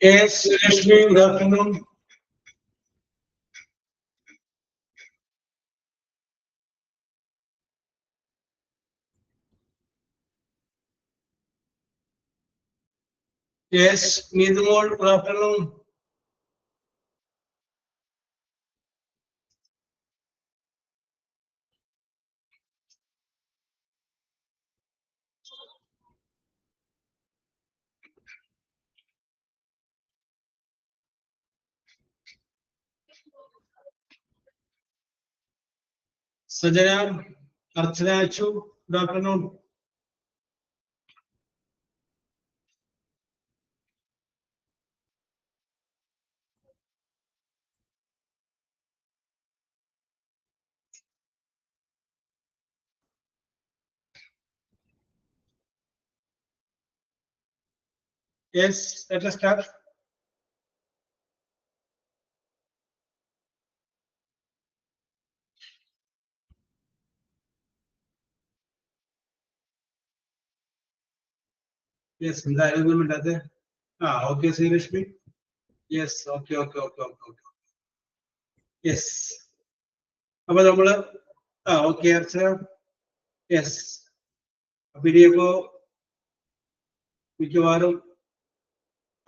Yes, Rashmi, good afternoon. Yes, Nidumol, good afternoon. Sajana, Archana Achu, good afternoon. Yes, let us start. Yes, okay, Srishmi. Yes, okay. Yes. Okay, Archana. Yes. Video മിക്കവാറും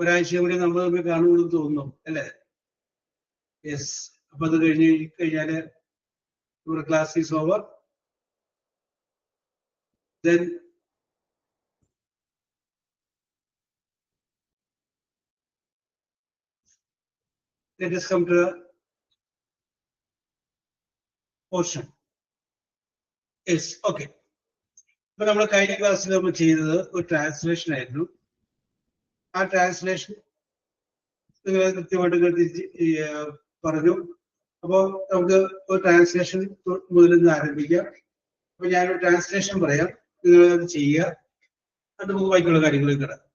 ഒരാഴ്ച കൂടി നമ്മൾ തമ്മിൽ കാണുമെന്ന് തോന്നുന്നു അല്ലേ? Yes. അപ്പൊ അത് കഴിഞ്ഞാല് നമ്മുടെ class is over. Then let us come to the portion. Yes, okay. അപ്പൊ നമ്മൾ കഴിഞ്ഞ ക്ലാസ്സിൽ നമ്മൾ ചെയ്തത് ഒരു ട്രാൻസ്ലേഷൻ ആയിരുന്നു. ആ ട്രാൻസ്ലേഷൻ നിങ്ങൾ കൃത്യമായിട്ട് പറഞ്ഞു. അപ്പോൾ നമുക്ക് ഒരു ട്രാൻസ്ലേഷൻ മുതൽ നിന്ന് ആരംഭിക്കാം. അപ്പൊ ഞാനൊരു ട്രാൻസ്ലേഷൻ പറയാം, നിങ്ങൾ അത് ചെയ്യുക. അത് നമുക്ക് ബാക്കിയുള്ള കാര്യങ്ങളിൽ കിടക്കാം.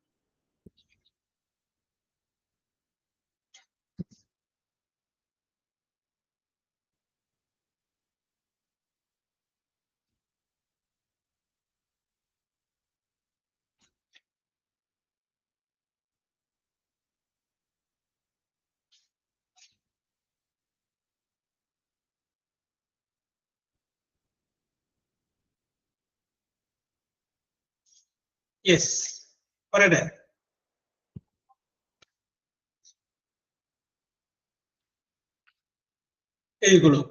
യെസ്, പറയട്ടെ. എഴുതിക്കോളൂ.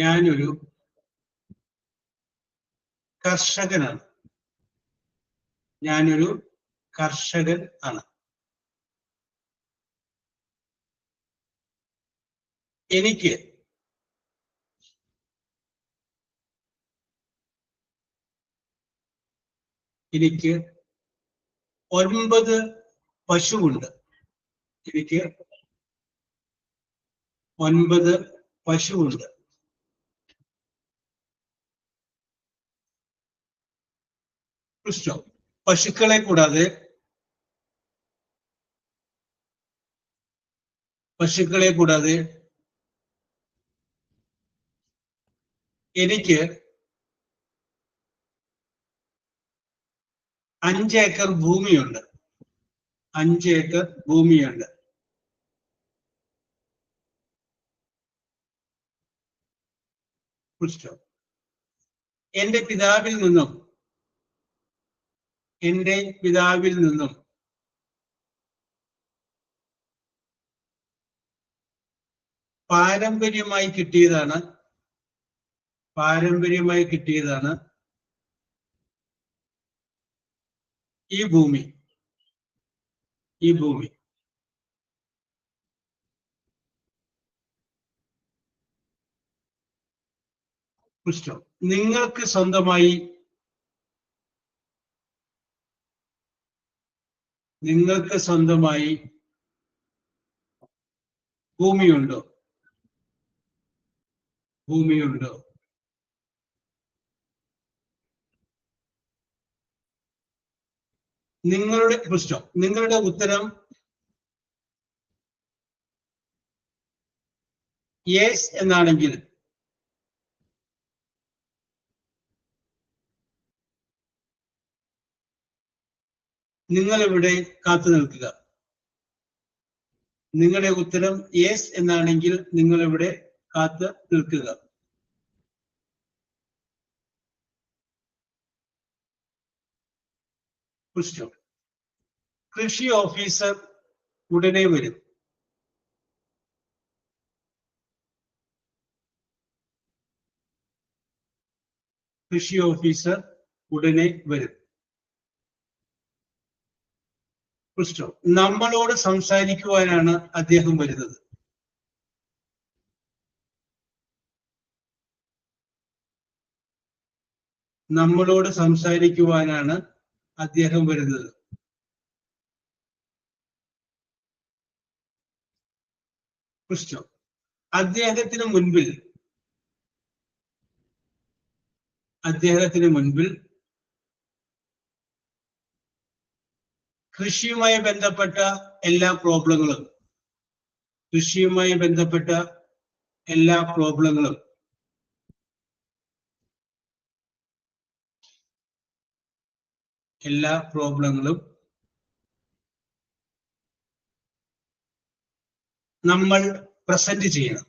ഞാനൊരു കർഷകനാണ്. ഞാനൊരു കർഷകൻ ആണ്. എനിക്ക് എനിക്ക് 9 പശുവുണ്ട്. എനിക്ക് 9 പശുവുണ്ട്. പശുക്കളെ കൂടാതെ എനിക്ക് 5 ഏക്കർ ഭൂമിയുണ്ട്. 5 ഏക്കർ ഭൂമിയുണ്ട്. എന്റെ പിതാവിൽ നിന്നും പാരമ്പര്യമായി കിട്ടിയതാണ് ഈ ഭൂമി. നിങ്ങൾക്ക് സ്വന്തമായി ഭൂമിയുണ്ടോ? നിങ്ങളുടെ ഉത്തരം യെസ് എന്നാണെങ്കിൽ നിങ്ങൾ ഇവിടെ കാത്തു നിൽക്കുക. നിങ്ങളുടെ ഉത്തരം യെസ് എന്നാണെങ്കിൽ നിങ്ങൾ ഇവിടെ കാത്തു നിൽക്കുക. കൃഷി ഓഫീസർ ഉടനെ വരും. കൃഷി ഓഫീസർ ഉടനെ വരും. നമ്മളോട് സംസാരിക്കുവാനാണ് അദ്ദേഹം വരുന്നത്. നമ്മളോട് സംസാരിക്കുവാനാണ് അദ്ദേഹം വരുന്നത്. അദ്ദേഹത്തിന് മുൻപിൽ കൃഷിയുമായി ബന്ധപ്പെട്ട എല്ലാ പ്രോബ്ലങ്ങളും നമ്മൾ പ്രസന്റ് ചെയ്യണം.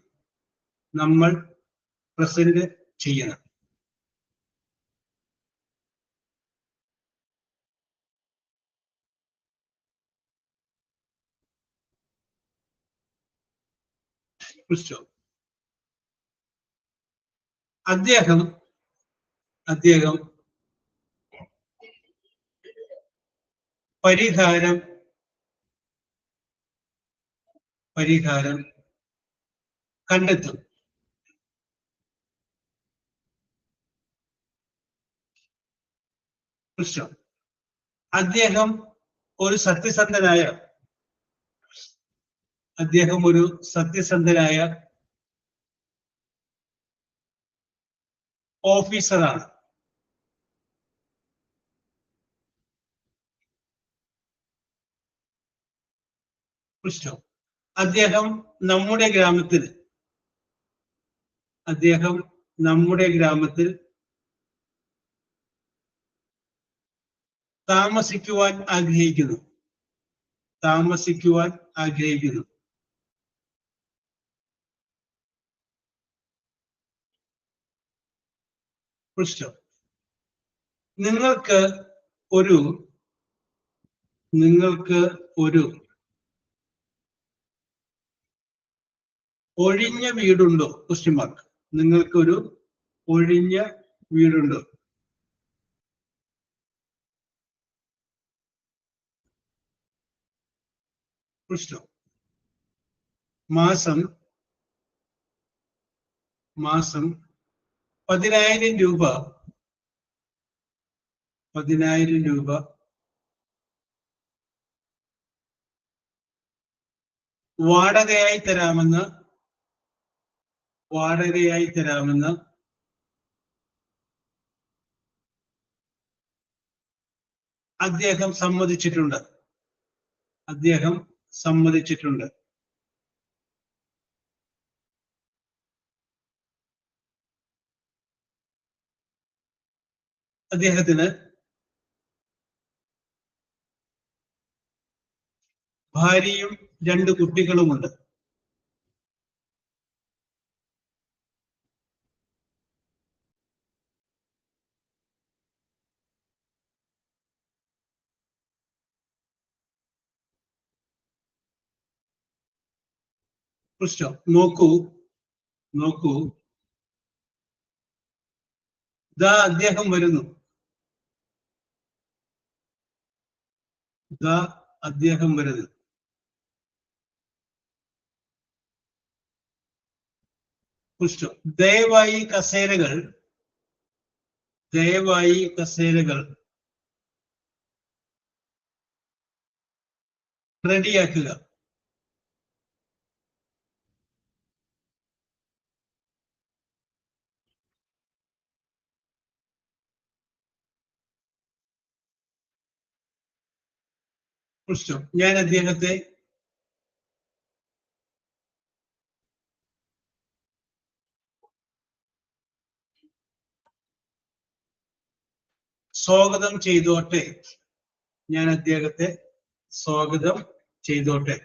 അദ്ദേഹം പരിഹാരം കണ്ടെത്തും. അദ്ദേഹം ഒരു സത്യസന്ധനായ ഓഫീസറാണ്. അദ്ദേഹം നമ്മുടെ ഗ്രാമത്തിൽ താമസിക്കുവാൻ ആഗ്രഹിക്കുന്നു. നിങ്ങൾക്ക് ഒരു ഒഴിഞ്ഞ വീടുണ്ടോ? നിങ്ങൾക്കൊരു ഒഴിഞ്ഞ വീടുണ്ടോ? മാസം 10,000 രൂപ വാടകയായി തരാമെന്ന് അദ്ദേഹം സമ്മതിച്ചിട്ടുണ്ട്. അദ്ദേഹത്തിന് ഭാര്യയും 2 കുട്ടികളുമുണ്ട്. നോക്കൂ, ദാ അദ്ദേഹം വരുന്നു. ദയവായി കസേരകൾ റെഡിയാക്കുക. ഞാൻ അദ്ദേഹത്തെ സ്വാഗതം ചെയ്തോട്ടെ? ഞാൻ അദ്ദേഹത്തെ സ്വാഗതം ചെയ്തോട്ടെ.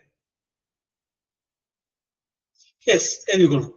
യെസ്, എഴുതിക്കോളൂ.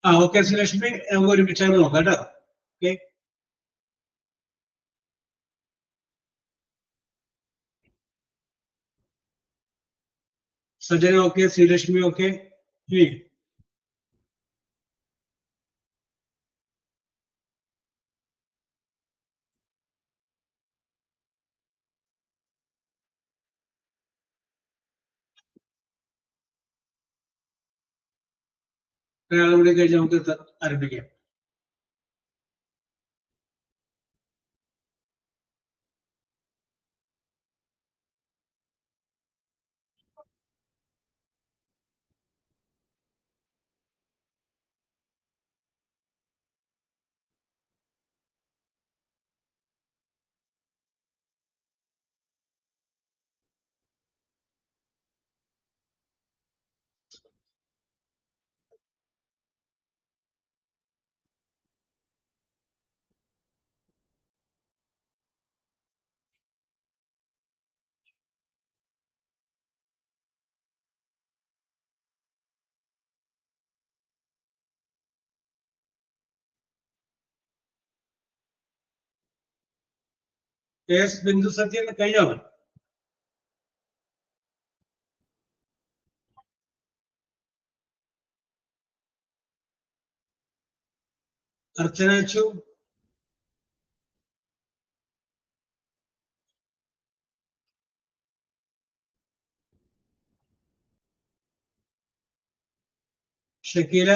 ഓക്കെ ശ്രീലക്ഷ്മി, നമുക്ക് ഒരുമിച്ചാണ് നോക്കാം കേട്ടോ. Okay, Sajana okay, Sreelakshmi okay. ഒരാളുകൂടി കഴിഞ്ഞ് നമുക്ക് ആരംഭിക്കാം. ബിന്ദു സത്യം കഴിഞ്ഞോ? അർച്ചനച്ചു, ഷക്കീല,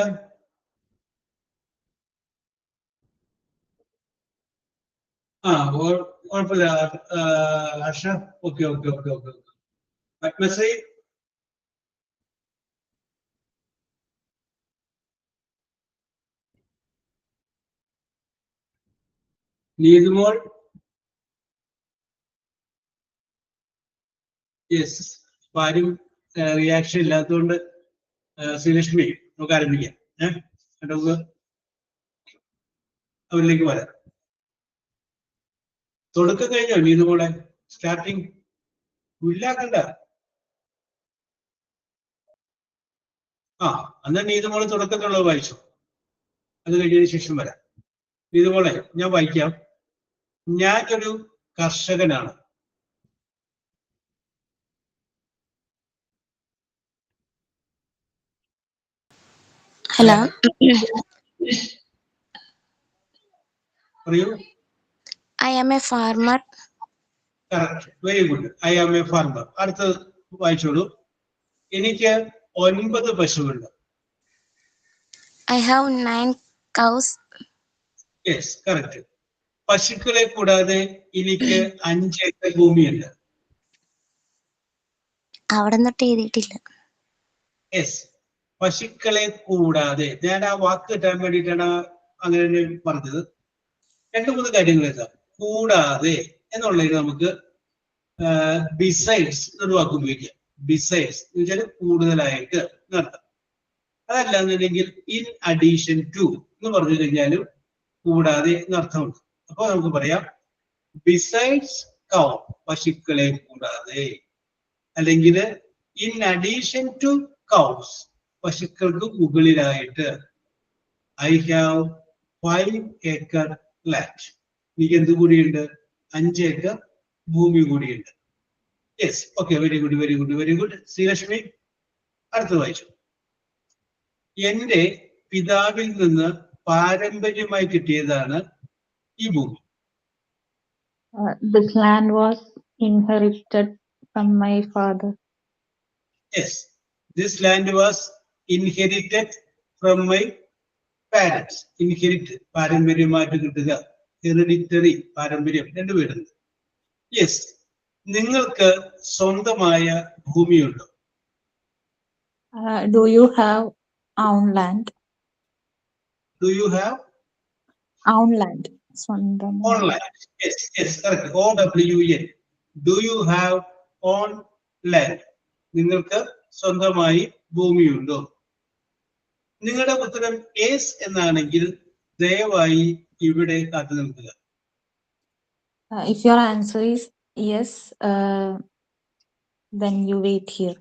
കുഴപ്പമില്ല. Harsha okay okay okay okay. Padmashree, Neethumol, yes. ആരും റിയാക്ഷൻ ഇല്ലാത്തതുകൊണ്ട് ശ്രീലക്ഷ്മി നമുക്ക് ആരംഭിക്കാം. നമുക്ക് അവരിലേക്ക് വരാം. തുടക്കം കഴിഞ്ഞോ നീതുമോളെ? സ്റ്റാർട്ടിങ് ഇല്ലാക്കണ്ട. എന്നാ നീതുമോളെ തുടക്കത്തിലുള്ളത് വായിച്ചു, അത് കഴിഞ്ഞതിന് ശേഷം വരാം. നീതുമോളെ ഞാൻ വായിക്കാം. ഞാനൊരു കർഷകനാണ്. ഹലോ, പറയൂ. I am a farmer. Very good. I am a farmer. അടുത്തത് വായിച്ചോളൂ. എനിക്ക് 9 പശുവുണ്ട്. I have 9 cows. Yes, correct. പശുക്കളെ കൂടാതെ എനിക്ക് 5 ഏക്കർ ഭൂമിയുണ്ട്. അവിടെ നിന്നിട്ട് എഴുതിയിട്ടില്ല. യെസ്, പശുക്കളെ കൂടാതെ. ഞാൻ ആ വാക്ക് കിട്ടാൻ വേണ്ടിയിട്ടാണ് അങ്ങനെ പറഞ്ഞത്. 2-3 കാര്യങ്ങൾ എഴുതാം. കൂടാതെ എന്നുള്ളതിന് നമുക്ക് ബിസൈഡ്സ് എന്നൊരു വാക്ക് ഉപയോഗിക്കാം. ബിസൈഡ്സ് എന്ന് വെച്ചാൽ കൂടുതലായിട്ട് എന്നർത്ഥം. അതല്ല എന്നുണ്ടെങ്കിൽ ഇൻ അഡീഷൻ ടു എന്ന് പറഞ്ഞു കഴിഞ്ഞാലും കൂടാതെ എന്നർത്ഥമുണ്ട്. അപ്പൊ നമുക്ക് പറയാം ബിസൈഡ്സ് കൗ, പശുക്കളെ കൂടാതെ. അല്ലെങ്കിൽ ഇൻ അഡീഷൻ ടു കൗസ്, പശുക്കൾക്ക് മുകളിലായിട്ട്. I have 5 acre land. എനിക്ക് എന്ത് കൂടിയുണ്ട്? 5 ഏക്കർ ഭൂമി കൂടിയുണ്ട്. Yes, okay. Very good, very good, very good. Sreelakshmi അടുത്തത് വായിച്ചു. എന്റെ പിതാവിൽ നിന്ന് പാരമ്പര്യമായി കിട്ടിയതാണ് ഈ ഭൂമി. This land was inherited from my father. Yes, this land was inherited from my parents. Inherit, പാരമ്പര്യമായിട്ട് കിട്ടുക. ഹെറിഡിറ്ററി, പാരമ്പര്യം, രണ്ടുപേരുണ്ട്. യെസ്, നിങ്ങൾക്ക് സ്വന്തമായ ഭൂമിയുണ്ടോ? Do you have own land? Do you have own land? സ്വന്തം. own land. Yes, yes, correct. OWN. Do you have own land? നിങ്ങൾക്ക് സ്വന്തമായി ഭൂമിയുണ്ടോ? നിങ്ങളുടെ ഉത്തരം yes എന്നാണെങ്കിൽ ദയവായി ഇവിടെ കാത്തു നിൽക്കുക. If your answer is yes, then you wait here.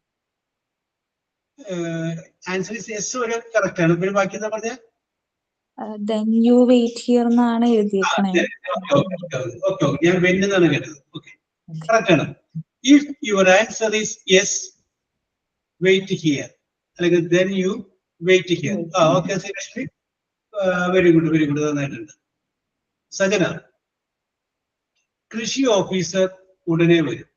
Answer is yes വരെ കറക്റ്റ് ആണ്. പിന്നെ ബാക്കി എന്താ പറഞ്ഞ? then you wait here എന്നാണ് എഴുതിയേക്കണേ. ഞാൻ വെന്നാണ് കേട്ടത്. ഓക്കെ, കറക്റ്റ് ആണ്. If your answer is yes, wait here, അല്ലെങ്കിൽ then you wait here. Okay Sreelakshmi, very good, very good, നന്നായിട്ടുണ്ട്. സജന, കൃഷി ഓഫീസർ ഉടനെ വരും.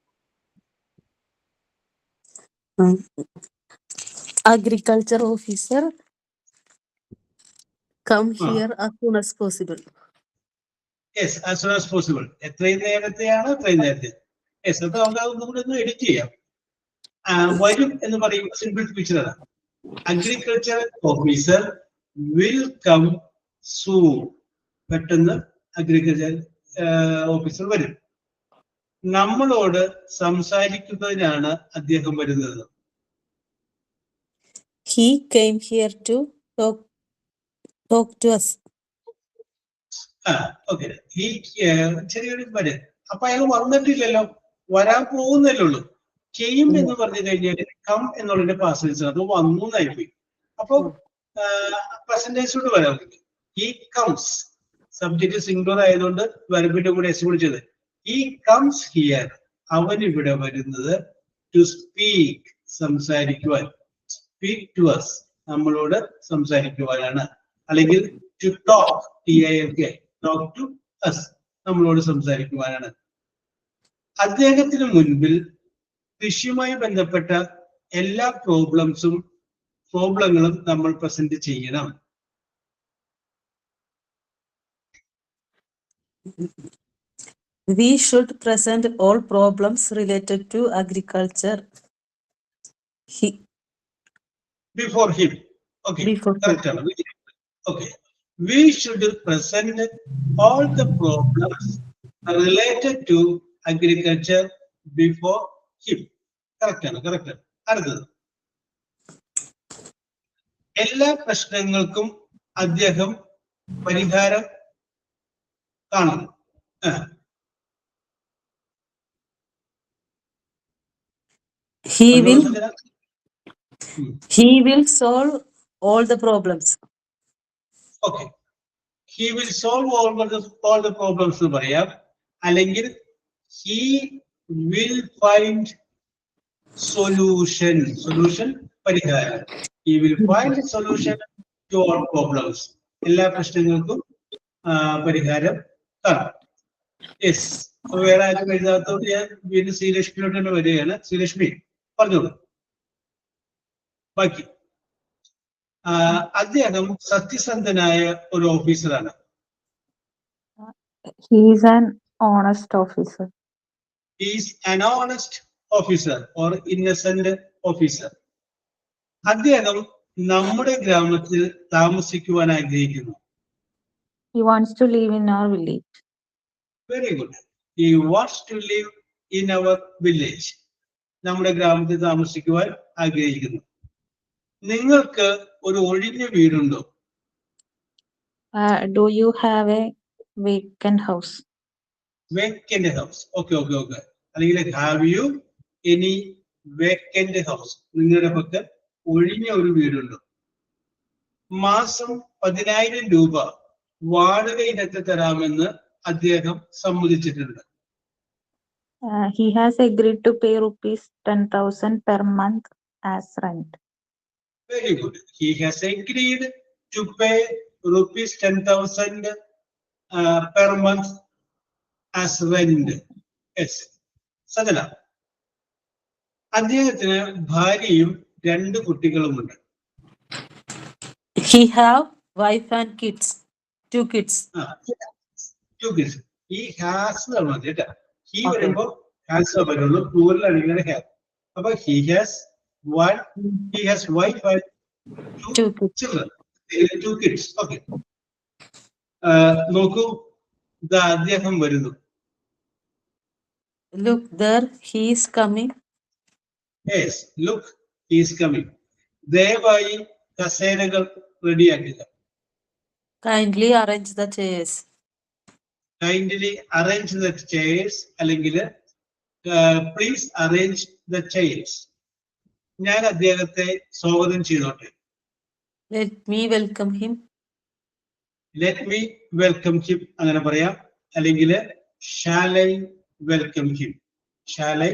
Agriculture officer come here as soon as possible. Yes, as soon as possible. എത്രയും നേരത്തെയാണ്, അത്രയും നേരത്തെ. Yes, അപ്പൊ നമുക്ക് അതൊന്നും കൂടെ ഒന്ന് എഡിറ്റ് ചെയ്യാം. വരും എന്ന് പറയുമ്പോൾ സിമ്പിൾ പിക്ചർ ആണ്. Agriculture officer will come soon. പെട്ടെന്ന് അഗ്രികൾച്ചർ ഓഫീസർ വരും. നമ്മളോട് സംസാരിക്കുന്നതിനാണ് അദ്ദേഹം വരുന്നത്. He came here to talk to us. Okay, ഈ ചെറിയൊരു വരും. അപ്പൊ അയാൾ വന്നിട്ടില്ലല്ലോ, വരാൻ പോകുന്നല്ലേ ഉള്ളൂ. കെയിം എന്ന് പറഞ്ഞു കഴിഞ്ഞാൽ കം എന്നുള്ളതിന്റെ പാസേജ് അത് വന്നു എന്നായി പോയി. അപ്പൊ പെർസെന്റേജോട് വരാൻ പറ്റും. ഹി കംസ്, സബ്ജക്ട് സിംഗുലർ ആയതുകൊണ്ട് വെർബിന്റെ കൂടെ എസ് വിളിച്ചത്. ഹി കംസ് ഹിയർ, അവൻ ഇവിടെ വരുന്നത് ടു സ്പീക്ക്, സംസാരിക്കുവാൻ. സ്പീക്ക് ടു അസ്, നമ്മളോട് സംസാരിക്കുവാനാണ്. അല്ലെങ്കിൽ to talk, TILK, talk to us, നമ്മളോട് സംസാരിക്കുവാനാണ്. അദ്ദേഹത്തിന് മുൻപിൽ കൃഷിയുമായി ബന്ധപ്പെട്ട എല്ലാ പ്രോബ്ലങ്ങളും നമ്മൾ പ്രസന്റ് ചെയ്യണം. We should present all problems related to agriculture Before him. Okay, correct. Okay, we should present all the problems related to agriculture before him. Correct. അടുത്തത്, എല്ലാ പ്രശ്നങ്ങൾക്കും അദ്ദേഹം പരിഹാരം കാണണം. He will solve all the problems. Okay, he will solve all the problems എന്ന് പറയാം. അല്ലെങ്കിൽ he will find solution പരിഹാരം. He will find a solution to all problems. എല്ലാ പ്രശ്നങ്ങൾക്കും പരിഹാരം കാണാം. യെസ്, വേറെ ആരും എഴുതാത്തോണ്ട് ഞാൻ വീണ്ടും ശ്രീലക്ഷ്മിയോട് തന്നെ വരികയാണ്. ശ്രീലക്ഷ്മി പറഞ്ഞോളൂ ബാക്കി. അദ്ദേഹം സത്യസന്ധനായ ഒരു ഓഫീസറാണ്. He is an honest officer. He is an honest officer or innocent officer. അദ്ദേഹം നമ്മുടെ ഗ്രാമത്തിൽ താമസിക്കുവാൻ ആഗ്രഹിക്കുന്നു. He wants to live in our village. Very good. He wants to live in our village. നമ്മുടെ ഗ്രാമത്തിൽ താമസിക്കുവാൻ ആഗ്രഹിക്കുന്നു. നിങ്ങൾക്ക് ഒരു ഒഴിഞ്ഞ വീടുണ്ടോ? Do you have a vacant house? Vacant house. Okay. അല്ലെങ്കിൽ have you any vacant house? നിങ്ങളുടെ പക്കൽ ഒഴിഞ്ഞ ഒരു വീടുണ്ടോ? മാസം 10,000 രൂപ വാടക ഇനത്തിൽ തരാമെന്ന് അദ്ദേഹം സമ്മതിച്ചിട്ടുണ്ട്. He has agreed to pay rupees 10,000 per month as rent. Very good. He has agreed to pay rupees 10,000 per month as rent. Yes. Sajana, അദ്ദേഹത്തിന് ഭാര്യയും 2 കുട്ടികളുമുണ്ട്. He have wife and kids, 2 kids. 2 kids. He has കേട്ടാ. He വരുമ്പോ has വരുള്ളൂ, plural ആണെങ്കിൽ have. അപ്പൊ he has wife and 2 children, 2 kids. Okay. നോക്കൂ, അദ്ദേഹം വരുന്നു. Look there, he is coming. Yes, look, he is coming. ദയവായി കസേരകൾ റെഡിയാക്കുക. Kindly arrange the chairs. Kindly arrange the chairs, അല്ലെങ്കിൽ please arrange the chairs. ഞാൻ അദ്ദേഹത്തെ സ്വാഗതം ചെയ്തോട്ടെ. Let me welcome him. Let me welcome him അങ്ങനെ പറയാം, അല്ലെങ്കിൽ shall I welcome him, shall I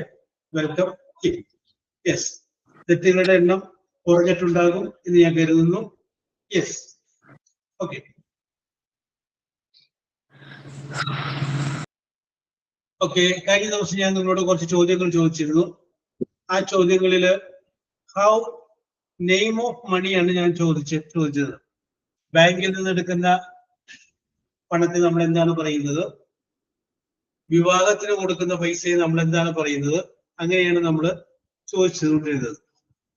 welcome him. Yes, തെറ്റുകളുടെ എണ്ണം കുറഞ്ഞിട്ടുണ്ടാകും എന്ന് ഞാൻ കരുതുന്നു. Yes, okay. ഓക്കെ, കഴിഞ്ഞ ദിവസം ഞാൻ നിങ്ങളോട് കുറച്ച് ചോദ്യങ്ങൾ ചോദിച്ചിരുന്നു. ആ ചോദ്യങ്ങളില് ഹൗ നെയിം ഓഫ് മണിയാണ് ഞാൻ ചോദിച്ചത്. ബാങ്കിൽ നിന്ന് എടുക്കുന്ന പണത്തിന് നമ്മൾ എന്താണ് പറയുന്നത്, വിവാഹത്തിന് കൊടുക്കുന്ന പൈസയെ നമ്മൾ എന്താണ് പറയുന്നത്, അങ്ങനെയാണ് നമ്മൾ ചോദിച്ചുകൊണ്ടിരുന്നത്.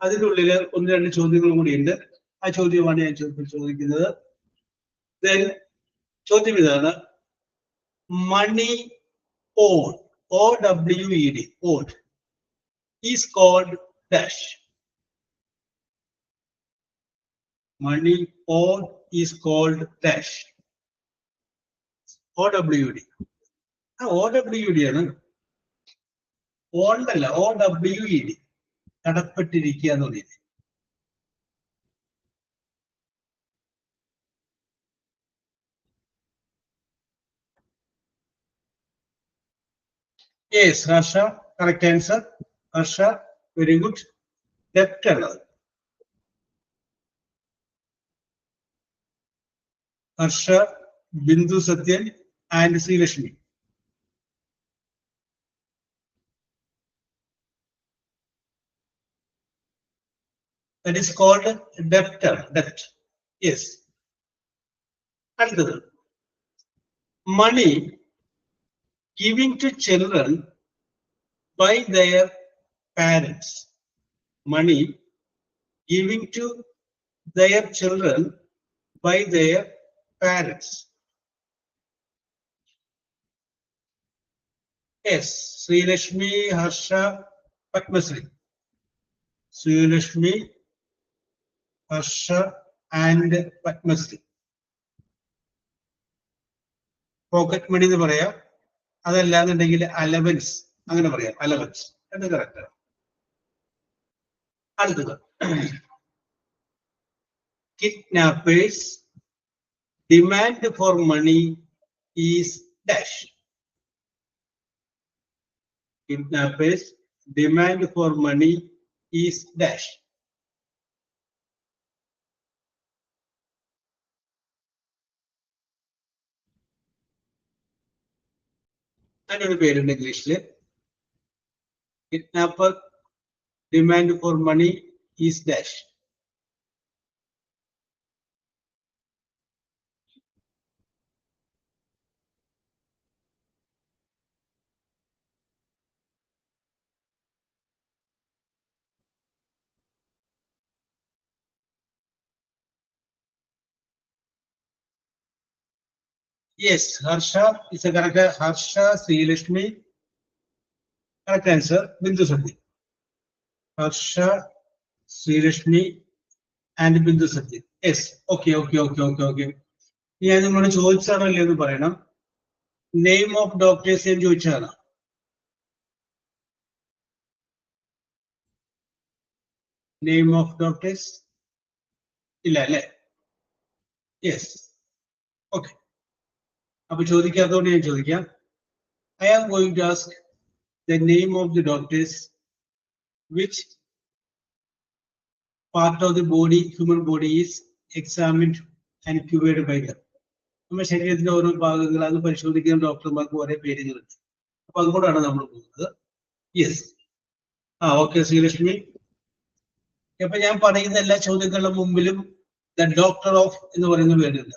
അതിൻ്റെ ഉള്ളില് 1-2 ചോദ്യങ്ങളും കൂടിയുണ്ട്. ആ ചോദ്യമാണ് ഞാൻ ചോദിക്കുന്നത്. ചോദ്യം ഇതാണ്, മണി owed, O-W-E-D, owed, is called dash. Money owed is called dash. O-W-E-D. O-W-E-D ആണ്. Owned അല്ല, O-W-E-D. കടപ്പെട്ടിരിക്കുക എന്ന് പറയുന്നത്. Yes, Harsha, correct answer. Harsha, very good. Debt ആണ്. Harsha, Bindu Satyan and Sri Lakshmi. That is called debtor, debt. Yes. Another. Money giving to children by their parents. Money giving to their children by their parents. Yes, Sri Lakshmi, Harsha, Padmasri. Sri Lakshmi, Harsha and Padmasri. Pocket money എന്ന് പറയാം, അതല്ലാന്നുണ്ടെങ്കിൽ allowance അങ്ങനെ പറയാം. Allowance എന്ന് correct. അടുത്തത്, kidnappers demand for money is dash. Kidnappers demand for money is dash. Another word in English. Kidnapper demand for money is dash. Yes, Harsha is a correct. Harsha, Sri Lakshmi. Correct answer. Bindu Sati. Harsha, Sri Lakshmi and Bindu Sati. Yes. Okay. ഞാൻ നിങ്ങളോട് ചോദിച്ചാണല്ലോ എന്ന് പറയണം. Name of doctors ഞാൻ ചോദിച്ചാണ്. Name of doctors ഇല്ല അല്ലേ? Yes. Okay, അപ്പൊ ചോദിക്കാത്തതുകൊണ്ട് ഞാൻ ചോദിക്കാം. I am going to ask the name of the doctors which part of the body, human body is examined and cured by them. നമ്മുടെ ശരീരത്തിന്റെ ഓരോ ഭാഗങ്ങൾ അത് പരിശോധിക്കുന്ന ഡോക്ടർമാർക്ക് ഒരേ പേരുകളുണ്ട്. അപ്പൊ അതുകൊണ്ടാണ് നമ്മൾ പോകുന്നത്. യെസ്. ഓക്കെ ശ്രീലക്ഷ്മി. അപ്പൊ ഞാൻ പറയുന്ന എല്ലാ ചോദ്യങ്ങളുടെ മുമ്പിലും ദ ഡോക്ടർ ഓഫ് എന്ന് പറയുന്ന പേരുണ്ട്.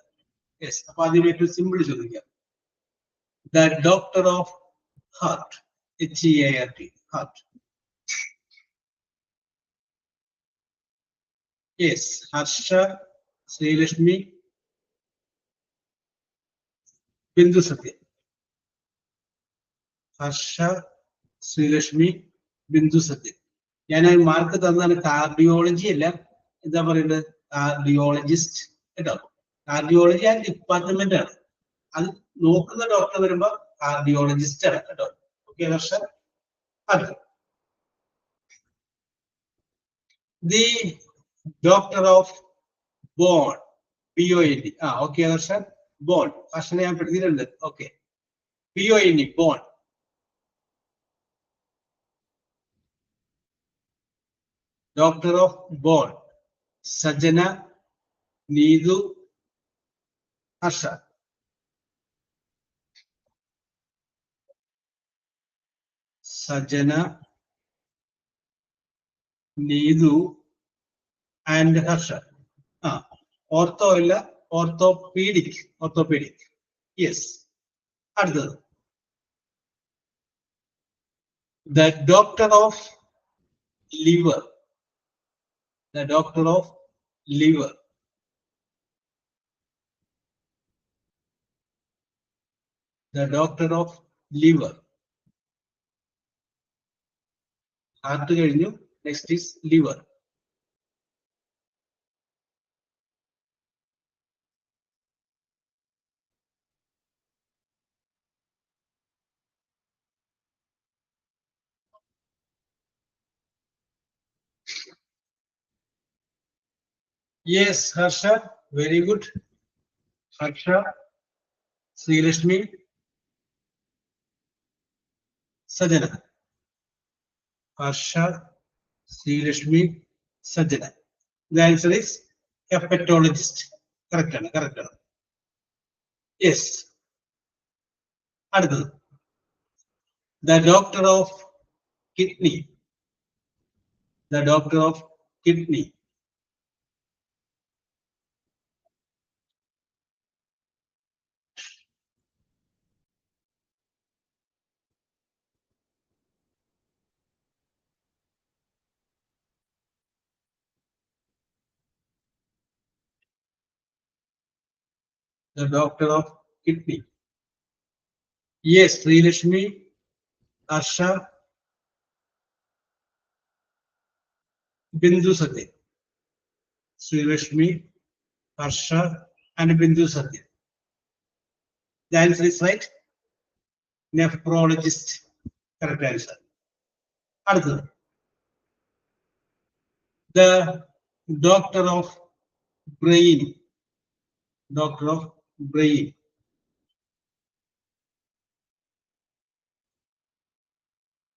യെസ്. അപ്പൊ അതിന് ഏറ്റവും സിമ്പിൾ ചോദിക്കാം. The doctor of heart, H-E-A-R-T, heart. Yes, Harsha, Sri Lakshmi, Bindu Satya. Harsha, Sri Lakshmi, Bindu Satya. ഞാൻ മാർക്ക് തന്നാണ് കാർഡിയോളജി അല്ല, എന്താ പറയുന്നത്, കാർഡിയോളജിസ്റ്റ് കേട്ടോ. കാർഡിയോളജി ആ ഡിപ്പാർട്ട്മെന്റ് ആണ്. അത് നോക്കുന്ന ഡോക്ടർ വരുമ്പോ കാർഡിയോളജിസ്റ്റ് ആണ് കേട്ടോ. ഓക്കെ ഹർഷ. അത് the doctor of bone, BOND. Okay Harsha. Bone. ഹർഷനെ ഞാൻ പഠിച്ചിട്ടുണ്ട്. Okay. PONE, bone. Doctor of bone. Sajana, Neethu, Harsha. Sajana, Neethu and Harsha. ആ, ഓർത്തോ ഇല്ല, ഓർത്തോപീഡിക്. ഓർത്തോപീഡിക്. യെസ്. അടുത്തത് the doctor of liver. The doctor of liver. The doctor of liver. Heart കഴിഞ്ഞു. Next is liver. Yes, Harsha, very good. Harsha, Srilashmi, Sajana. Harsha, Srilashmi, Sajana. The answer is hepatologist. Correct, correct. Yes. Another. The doctor of kidney. The doctor of kidney. The doctor of kidney. Yes, Srilashmi, Harsha, Bindu Satya. Srilashmi, Harsha, and Bindu Satya. The answer is right. Nephrologist. Correct answer. Another. The doctor of brain. Doctor of brain.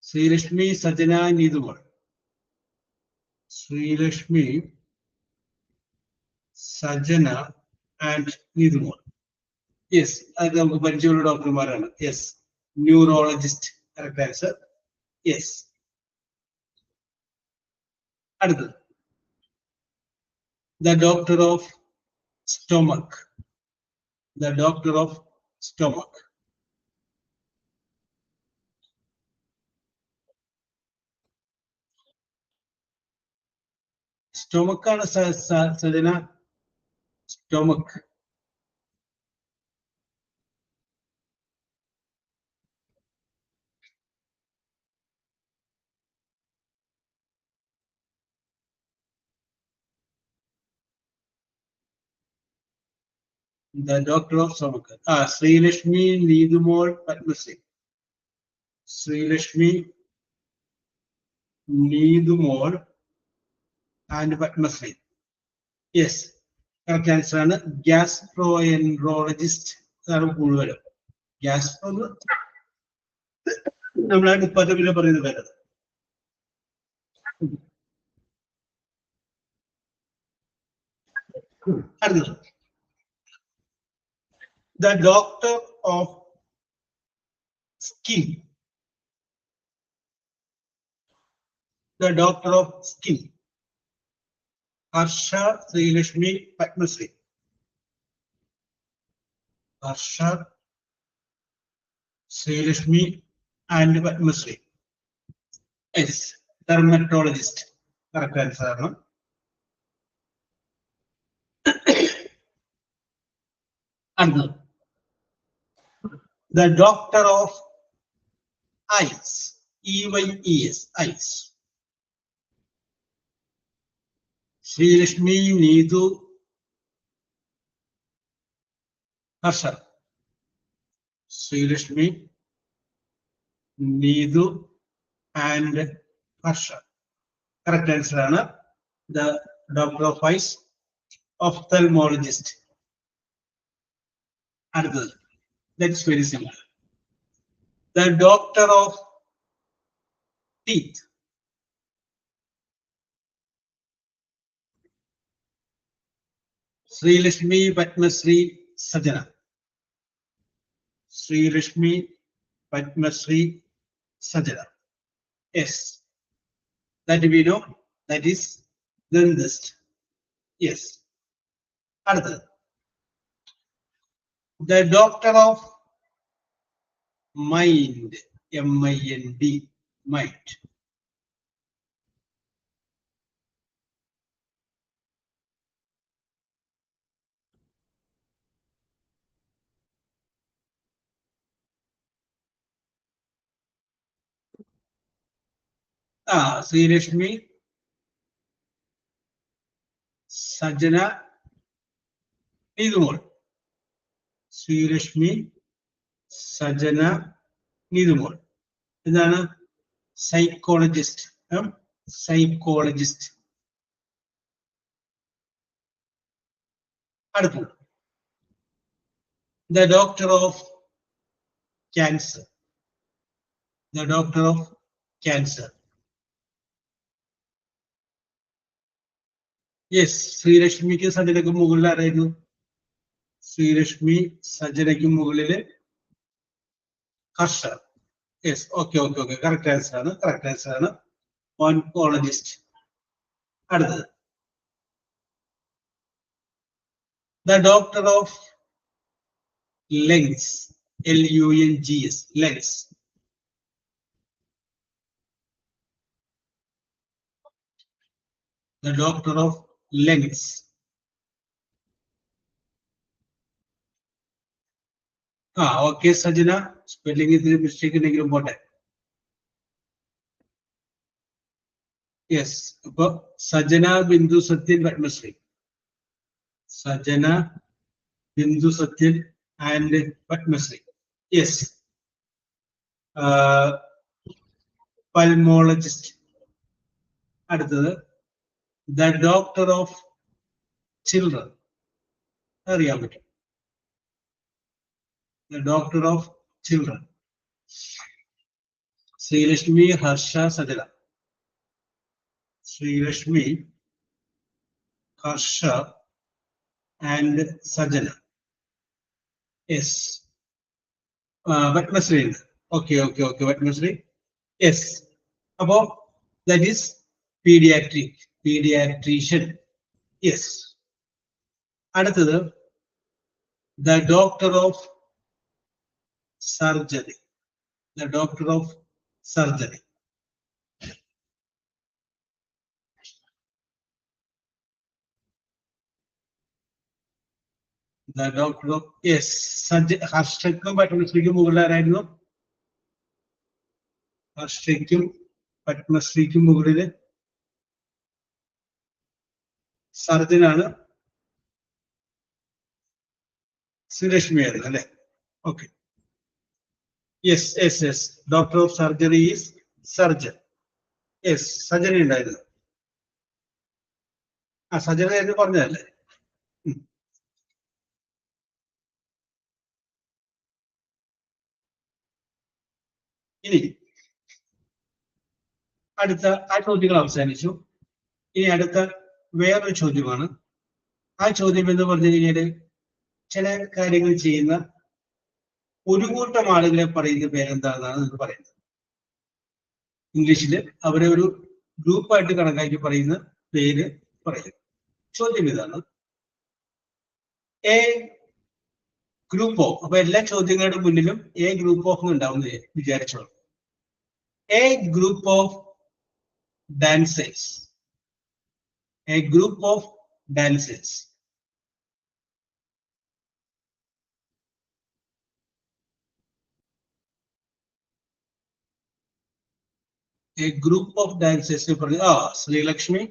Srilashmi, Sajana, Needumal. Srilashmi, Sajana, and Needumal. Yes, അത് നമുക്ക് പരിചയമുള്ള ഡോക്ടർമാരാണ്. Yes. Neurologist. Correct answer. Yes. അടുത്തത് the doctor of stomach. The doctor of stomach. Stomach ആണ് Sajana. Stomach. The doctor of stomach. Srilashmi, Needumol, Padmasri. Srilashmi, Needumol, and Padmasri. Yes. Correct answer ആണ് gastroenterologist. അതാണ് കൂടുതലും. Gastro നമ്മളെ ഡിപ്പാർട്ട്മെന്റിൽ പറയുന്ന പേരത്. അടുത്തത് the doctor of skin. The doctor of skin. Harsha, Srilashmi, Padmasri. Harsha, Srilashmi, and Padmasri. Yes, dermatologist. Correct answer. No? And the doctor of eyes. EYES, eyes. Srilashmi, Needu, Harsha. Srilashmi, Needu, and Harsha. Correct answer ആണ് the doctor of eyes, ophthalmologist. അടുത്തത്, that's very simple. The doctor of teeth. Sri Lakshmi Padmasri Sajana. Sri Lakshmi Padmasri Sajana. Yes, that we know, that is dentist. Yes. Another. The doctor of mind, M-I-N-D, mind. Sri Lakshmi Sajana Nidumol. Sri Lakshmi Sajana Nidumol. ഇതാണ് psychologist. Psychologist. അടുത്തത്, the doctor of cancer. The doctor of cancer. Yes, ശ്രീലക്ഷ്മിക്ക് സജനയ്ക്ക് മുകളിൽ ആരായിരുന്നു? ശ്രീലക്ഷ്മി സജനയ്ക്ക് മുകളില് Harsha. Yes, okay okay okay, correct answer ആണ്, correct answer ആണ്. ഓൺകോളജിസ്റ്റ്. അടുത്തത്, the doctor of lungs. L-U-N-G-S, lungs. The doctor of lungs. Okay, Sajana, spelling is mistake in important. Yes, Sajana Bindu Satyan Padmasri. Sajana Bindu Satyan and Padmasri. Yes. Pulmonologist. அடுத்தது, the doctor of children. അറിയാൻ പറ്റും. The doctor of children. Sri Lakshmi Harsha Sajana. Sri Lakshmi Harsha and Sajana. Yes. Padmasri. Okay, okay, okay, Padmasri. Yes. About that is pediatrician. Yes. അടുത്തത്, the doctor of surgery. The doctor of surgery. The doctor of, yes, ഹർഷയ്ക്കും പത്മശ്രീക്കും മുകളിൽ ആരായിരുന്നു? ഹർഷയ്ക്കും പത്മശ്രീക്കും മുകളില് സർജനാണ് ശ്രീലക്ഷ്മി ആയിരുന്നു അല്ലെ? Okay. Yes yes yes, doctor of surgery is surgeon. Yes, surgery ഉണ്ടായിരുന്നു. Surgery ആയിരുന്നു പറഞ്ഞതല്ലേ? ഇനി അടുത്ത ആ ചോദ്യങ്ങൾ അവസാനിച്ചു. ഇനി അടുത്ത വേറൊരു ചോദ്യമാണ്. ആ ചോദ്യം എന്ന് പറഞ്ഞു കഴിഞ്ഞാല്, ചില കാര്യങ്ങൾ ചെയ്യുന്ന ഒരു കൂട്ടം ആളുകളെ പറയുന്ന പേരെന്താണെന്നാണ് നിങ്ങൾ പറയുന്നത്. ഇംഗ്ലീഷിൽ അവരെ ഒരു ഗ്രൂപ്പായിട്ട് കണക്കാക്കി പറയുന്ന പേര് പറയും. ചോദ്യം ഇതാണ്, എ ഗ്രൂപ്പ് ഓഫ്. അപ്പൊ എല്ലാ ചോദ്യങ്ങളുടെ മുന്നിലും എ ഗ്രൂപ്പ് ഓഫ് ഉണ്ടാവുന്ന വിചാരിച്ചോളൂ. A group of dancers. A group of dancers. A group of dancers. Sri Lakshmi,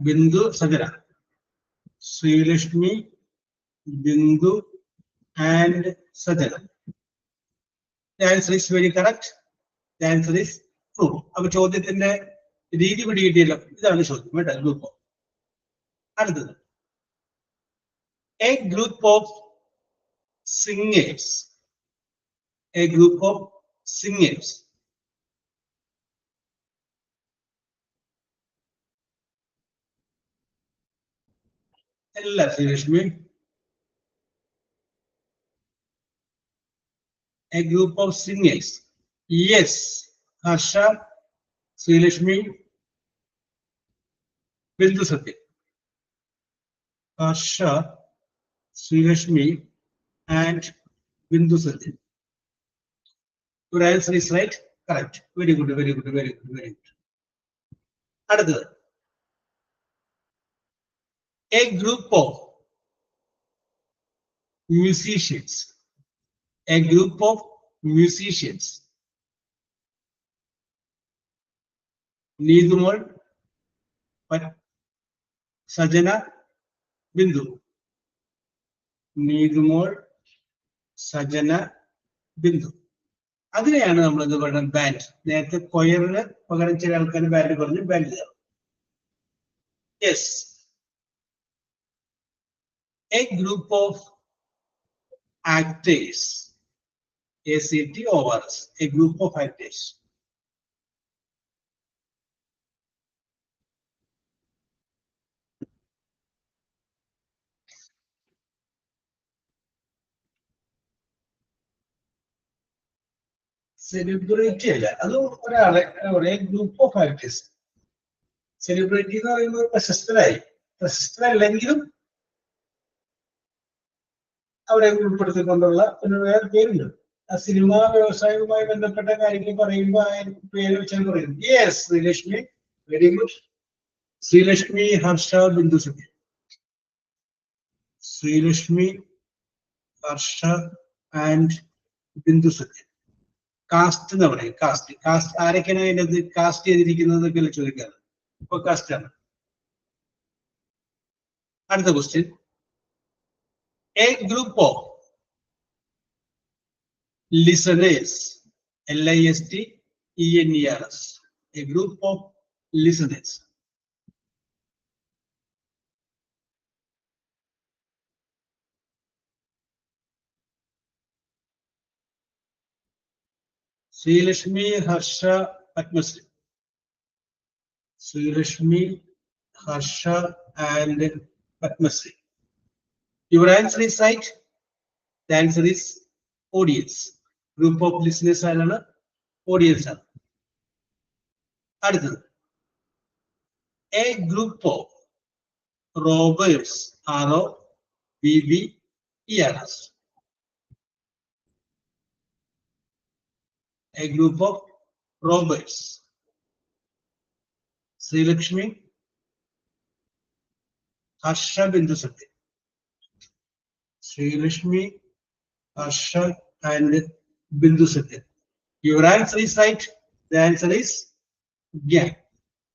Bindu Sajana. Sri Lakshmi, Bindu and Sajana. The answer is very correct. The answer is true. അപ്പൊ ചോദ്യത്തിന്റെ രീതി പിടികിട്ടിയല്ലോ. ഇതാണ് ചോദ്യം കേട്ടോ, group. അടുത്തത് A group of singers. A group of singers. എല്ലാ Sreelakshmi. A group of singers. Yes. Harsha, Srilakshmi, Bindu Satya. Harsha, Srilakshmi, and Bindu Satya. Your answer is right. Correct. Very good, very good, very good, very good. Another. A group of musicians. A group of musicians. Needumol, Sajana, Bindu. Needumol, Sajana, Bindu. അതിനെയാണ് നമ്മൾ ഇത് പറയുന്നത് band. നേരത്തെ കൊയറിന് പകരം ചില ആൾക്കാർ band പറഞ്ഞു band. Yes. A group of actors. ACTORS. A group of actors. Celebrity അല്ല, അത് ഒരാളെ ഗ്രൂപ്പ് ഓഫ് ആക്ടേഴ്സ്. സെലിബ്രിറ്റി എന്ന് പറയുമ്പോൾ പ്രശസ്തരായി, പ്രശസ്തരല്ലെങ്കിലും അവരെ ഉൾപ്പെടുത്തിക്കൊണ്ടുള്ള ഒരു വേറെ പേരുണ്ട്. ആ സിനിമാ വ്യവസായവുമായി ബന്ധപ്പെട്ട കാര്യങ്ങൾ പറയുമ്പോൾ ആ പേര് വെച്ചാൽ പറയും. Yes Sreelakshmi, very good. Sreelakshmi, Harsha, Bindu Sathya. Sreelakshmi, Harsha and Bindu Sathya. Caste എന്ന് പറയും. കാസ്റ്റ്. കാസ്റ്റ് ആരൊക്കെയാണ് അതിനകത്ത് കാസ്റ്റ് ചെയ്തിരിക്കുന്നത് ചോദിക്കാറ്. ഇപ്പൊ കാസ്റ്റ് ആണ്. അടുത്ത question. A group of listeners. LISTENERS. A group of listeners. Srilakshmi, Harsha, Padmasri. Srilakshmi, Harsha, and Padmasri. Your answer is right. The answer is audience. Group of listeners ആണ്, audience ആണ്. അടുത്തത്. A group of robbers. ROBBERS. A group of robbers. Srilakshmi, Harsha, Bindu Satya. Srilakshmi, Harsha, and Bindu Satya. Your answer is right. The answer is yeah.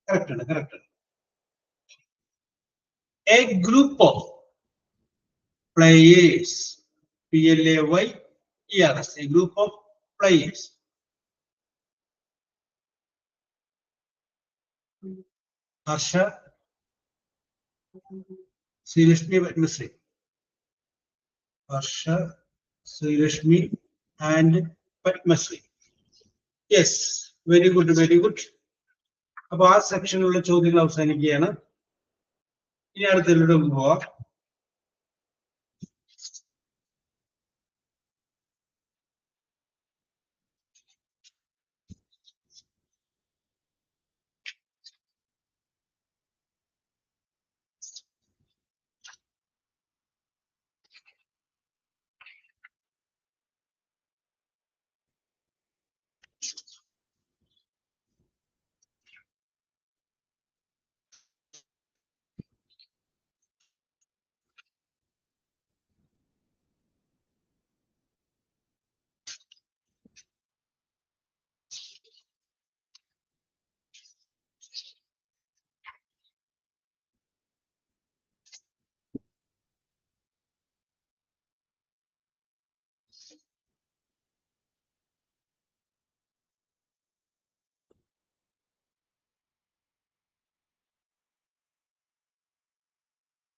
Correct. Correct. A group of players. PLAYERS. A group of players. Harsha, Srilakshmi, Padmasri. Harsha, Srilakshmi, and Padmasri. Yes, very good, very good. അപ്പൊ ആ സെക്ഷനിലുള്ള ചോദ്യങ്ങൾ അവസാനിക്കുകയാണ്. ഇനി അടുത്തതിലൂടെ പോവാം.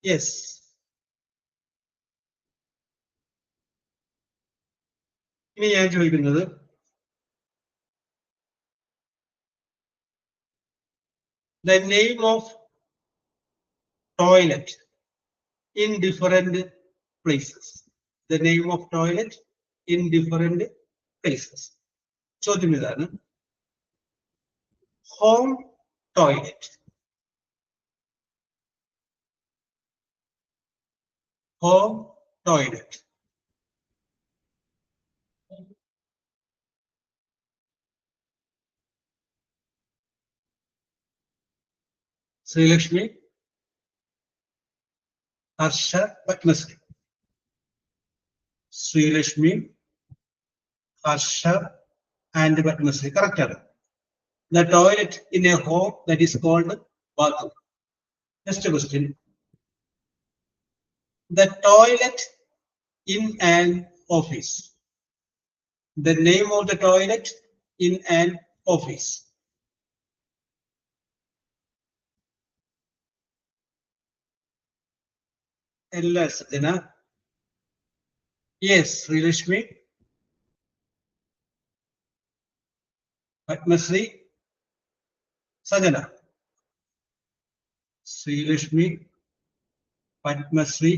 Yes. ഇനി ഞാൻ ചോദിക്കുന്നത് the name of toilet in different places. The name of toilet in different places. ചോദ്യം ഇതാണ്. Home toilet. Home toilet. Sreelakshmi, Harsh, Padmashri. Sreelakshmi, Harsh and Padmasri. Correct. The toilet in a home that is called bathroom. Next question. The toilet in an office. The name of the toilet in an office. Ella Sajana. Yes, Srilashmi. Padmasri. Sajana. Srilashmi, Padmasri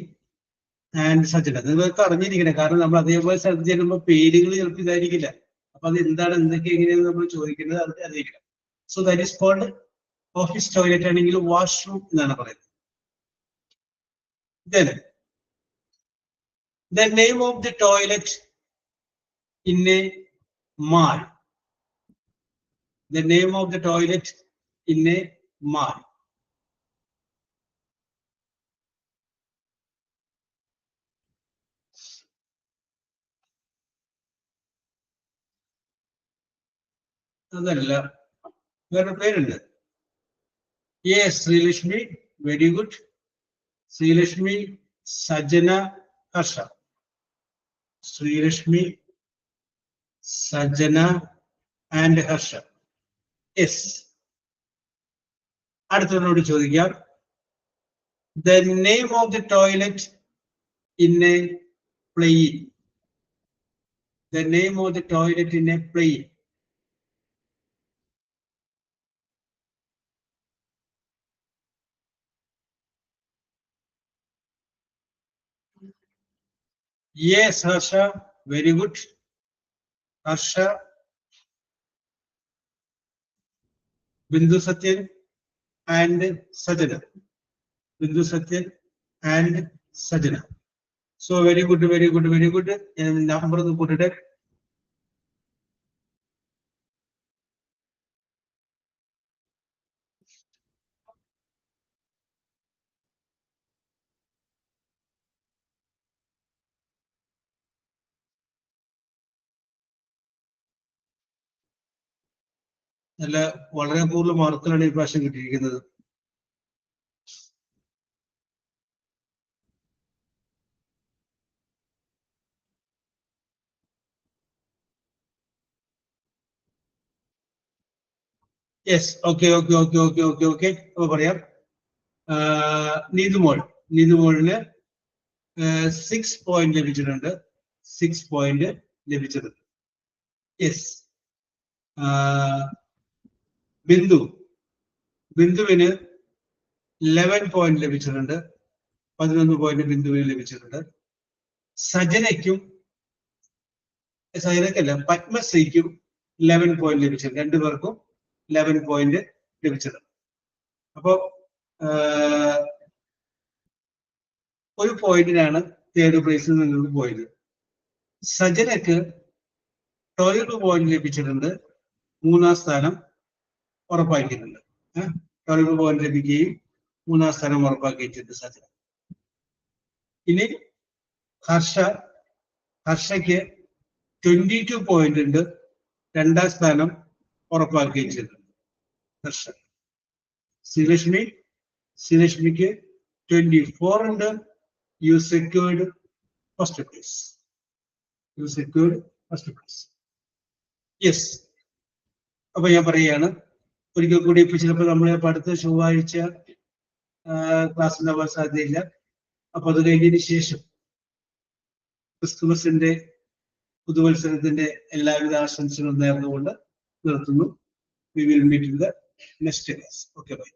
and Sajana. നിങ്ങൾക്ക് അറിഞ്ഞിരിക്കണം, കാരണം നമ്മൾ അതേപോലെ search ചെയ്യുമ്പോൾ പേരുകൾ ചിലപ്പോൾ ഇതായിരിക്കില്ല. അപ്പൊ അത് എന്താണ് എന്തൊക്കെ എങ്ങനെയാണ് നമ്മൾ ചോദിക്കുന്നത് അത് അറിയിക്കണം. So that is called office toilet ആണെങ്കിൽ വാഷ്റൂം എന്നാണ് പറയുന്നത്. Then the name of the toilet in a mall. The name of the toilet in a mall. അതല്ല, വേറെ പേരുണ്ട്. Yes, Sreelakshmi, very good. Sreelakshmi, Sajana, Harsha. Sreelakshmi, Sajana and Harsha. Yes. അടുത്തവരോട് ചോദിക്കാം. The name of the toilet in a plane. The name of the toilet in a plane. Yes, Harsha, very good. Harsha, Bindu Satyan and Sajana. Bindu Satyan and Sajana. So very good, very good, very good. And number to put it. നല്ല വളരെ കൂടുതൽ മാർക്കുകളാണ് ഈ പ്രാവശ്യം കിട്ടിയിരിക്കുന്നത്. Yes, okay okay okay okay okay okay അപ്പൊ പറയാം. നീതുമോളിന് 6 point ലഭിച്ചിട്ടുണ്ട്. 6 point ലഭിച്ചിട്ടുണ്ട്. യെസ്. ബിന്ദുവിന് 11 പോയിന്റ് ലഭിച്ചിട്ടുണ്ട്. 11 പോയിന്റ് ബിന്ദുവിന് ലഭിച്ചിട്ടുണ്ട്. സജനയ്ക്കല്ല, പത്മശ്രീക്കും 11 പോയിന്റ് ലഭിച്ചിട്ടുണ്ട്. രണ്ടുപേർക്കും 11 പോയിന്റ് ലഭിച്ചിട്ടുണ്ട്. അപ്പോ ഒരു പോയിന്റിനാണ് തേർഡ് പ്രൈസിൽ നിങ്ങൾക്ക് പോയത്. സജനക്ക് 12 പോയിന്റ് ലഭിച്ചിട്ടുണ്ട്. 3-ാം സ്ഥാനം ഉറപ്പാക്കിയിട്ടുണ്ട്. 12 പോയിന്റ് ലഭിക്കുകയും 3-ാം സ്ഥാനം ഉറപ്പാക്കിയിട്ടുണ്ട് സജന. ഇനി ഹർഷയ്ക്ക് 22 പോയിന്റ് ഉണ്ട്. 2-ാം സ്ഥാനം ഉറപ്പാക്കുകയും ചെയ്തിട്ടുണ്ട് ഹർഷ. ശ്രീലക്ഷ്മിക്ക് 24 ഉണ്ട്. You secured first place. Yes. അപ്പൊ ഞാൻ പറയുകയാണ് ഒരിക്കൽ കൂടി. ഇപ്പൊ ചിലപ്പോൾ നമ്മൾ അടുത്ത ചൊവ്വാഴ്ച ക്ലാസ് ഉണ്ടാവാൻ സാധ്യതയില്ല. അപ്പൊ അത് കഴിഞ്ഞതിന് ശേഷം ക്രിസ്തുമസിന്റെ പുതുവത്സരത്തിന്റെ എല്ലാവിധ ആശംസകളും നേർന്നുകൊണ്ട് നിർത്തുന്നു. We will meet in the next class. Okay, bye.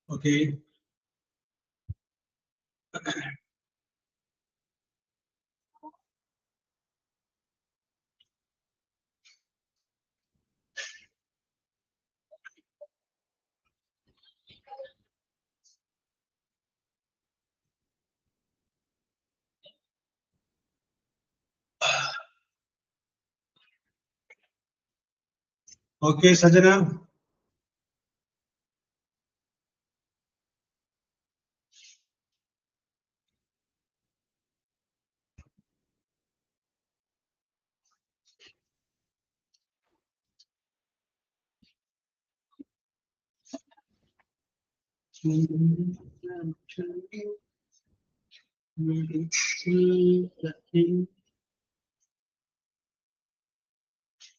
Okay. Okay, Sajana.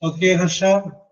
Okay, Harsha.